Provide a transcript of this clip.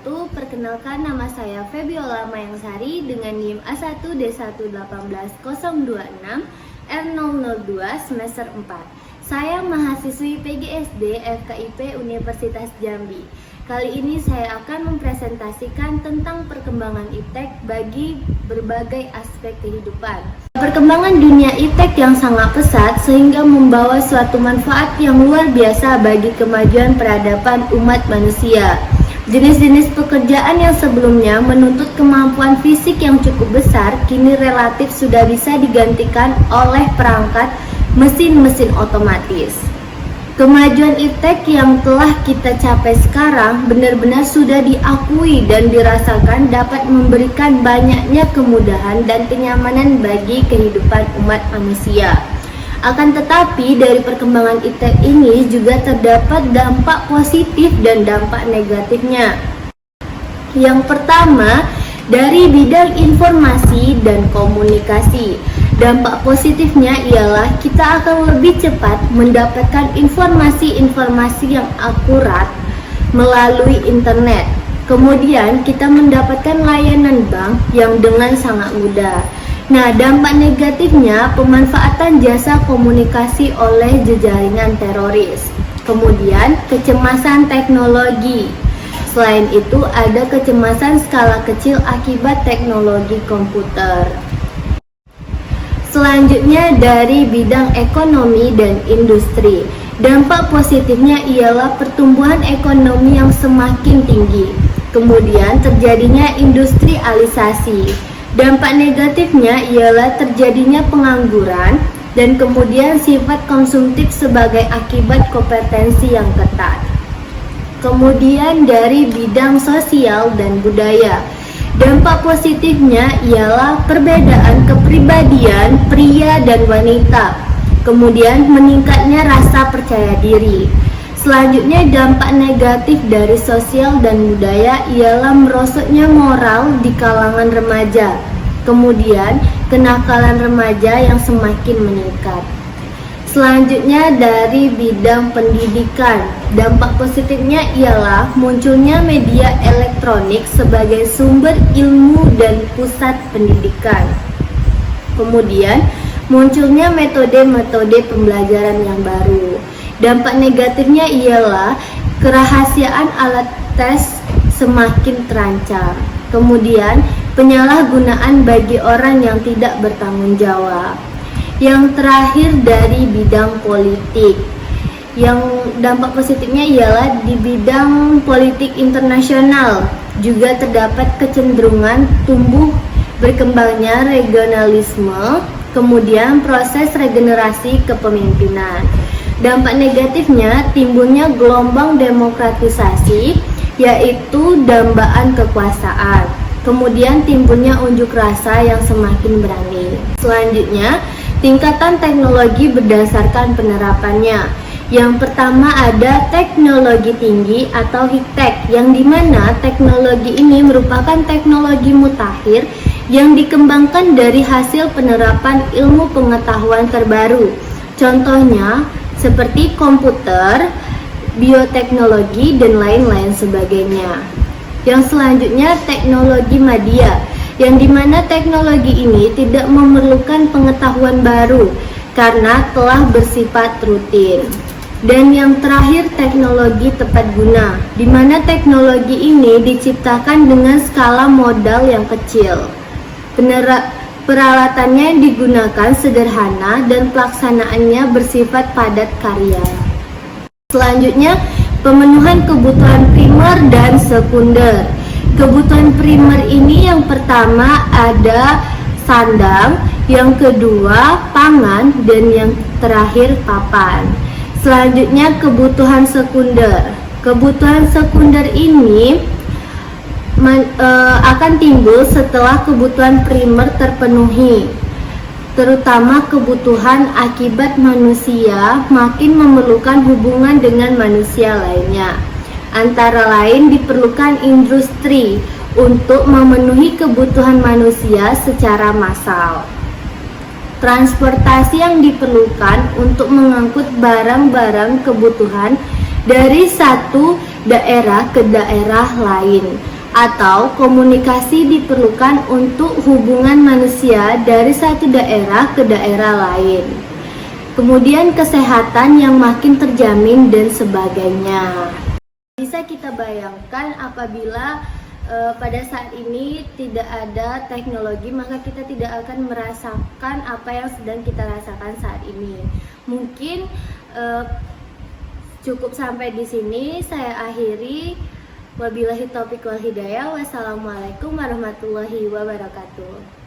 wabarakatuh. Perkenalkan, nama saya Febiola Mayangsari dengan NIM A1D1180026 R002 semester 4. Saya mahasiswi PGSD FKIP Universitas Jambi. Kali ini saya akan mempresentasikan tentang perkembangan iptek bagi berbagai aspek kehidupan. Perkembangan dunia iptek yang sangat pesat sehingga membawa suatu manfaat yang luar biasa bagi kemajuan peradaban umat manusia. Jenis-jenis pekerjaan yang sebelumnya menuntut kemampuan fisik yang cukup besar, kini relatif sudah bisa digantikan oleh perangkat mesin-mesin otomatis. Kemajuan iptek yang telah kita capai sekarang benar-benar sudah diakui dan dirasakan dapat memberikan banyaknya kemudahan dan kenyamanan bagi kehidupan umat manusia. Akan tetapi dari perkembangan iptek ini juga terdapat dampak positif dan dampak negatifnya. Yang pertama, dari bidang informasi dan komunikasi. Dampak positifnya ialah kita akan lebih cepat mendapatkan informasi-informasi yang akurat melalui internet. Kemudian kita mendapatkan layanan bank yang dengan sangat mudah. Nah, dampak negatifnya pemanfaatan jasa komunikasi oleh jejaringan teroris. Kemudian kecemasan teknologi. Selain itu ada kecemasan skala kecil akibat teknologi komputer. Selanjutnya dari bidang ekonomi dan industri. Dampak positifnya ialah pertumbuhan ekonomi yang semakin tinggi. Kemudian terjadinya industrialisasi. Dampak negatifnya ialah terjadinya pengangguran dan kemudian sifat konsumtif sebagai akibat kompetensi yang ketat. Kemudian dari bidang sosial dan budaya. Dampak positifnya ialah perbedaan kepribadian pria dan wanita, kemudian meningkatnya rasa percaya diri. Selanjutnya dampak negatif dari sosial dan budaya ialah merosotnya moral di kalangan remaja, kemudian kenakalan remaja yang semakin meningkat. Selanjutnya dari bidang pendidikan, dampak positifnya ialah munculnya media elektronik sebagai sumber ilmu dan pusat pendidikan. Kemudian munculnya metode-metode pembelajaran yang baru. Dampak negatifnya ialah kerahasiaan alat tes semakin terancam. Kemudian penyalahgunaan bagi orang yang tidak bertanggung jawab. Yang terakhir dari bidang politik. Yang dampak positifnya ialah di bidang politik internasional juga terdapat kecenderungan tumbuh berkembangnya regionalisme, kemudian proses regenerasi kepemimpinan. Dampak negatifnya timbulnya gelombang demokratisasi, yaitu dambaan kekuasaan. Kemudian timbulnya unjuk rasa yang semakin berani. Selanjutnya, tingkatan teknologi berdasarkan penerapannya. Yang pertama ada teknologi tinggi atau high-tech, yang dimana teknologi ini merupakan teknologi mutakhir yang dikembangkan dari hasil penerapan ilmu pengetahuan terbaru. Contohnya seperti komputer, bioteknologi, dan lain-lain sebagainya. Yang selanjutnya teknologi media, yang dimana teknologi ini tidak memerlukan pengetahuan baru karena telah bersifat rutin. Dan yang terakhir teknologi tepat guna, dimana teknologi ini diciptakan dengan skala modal yang kecil. Peralatannya digunakan sederhana dan pelaksanaannya bersifat padat karya. Selanjutnya pemenuhan kebutuhan primer dan sekunder. Kebutuhan primer ini yang pertama ada sandang, yang kedua pangan, dan yang terakhir papan. Selanjutnya kebutuhan sekunder. Kebutuhan sekunder ini akan timbul setelah kebutuhan primer terpenuhi, terutama kebutuhan akibat manusia makin memerlukan hubungan dengan manusia lainnya. Antara lain diperlukan industri untuk memenuhi kebutuhan manusia secara massal. Transportasi yang diperlukan untuk mengangkut barang-barang kebutuhan dari satu daerah ke daerah lain. atau komunikasi diperlukan untuk hubungan manusia dari satu daerah ke daerah lain. Kemudian kesehatan yang makin terjamin dan sebagainya. Bisa kita bayangkan apabila pada saat ini tidak ada teknologi, maka kita tidak akan merasakan apa yang sedang kita rasakan saat ini. Mungkin cukup sampai di sini, saya akhiri. Wabillahi taufiq wal hidayah. Wassalamualaikum warahmatullahi wabarakatuh.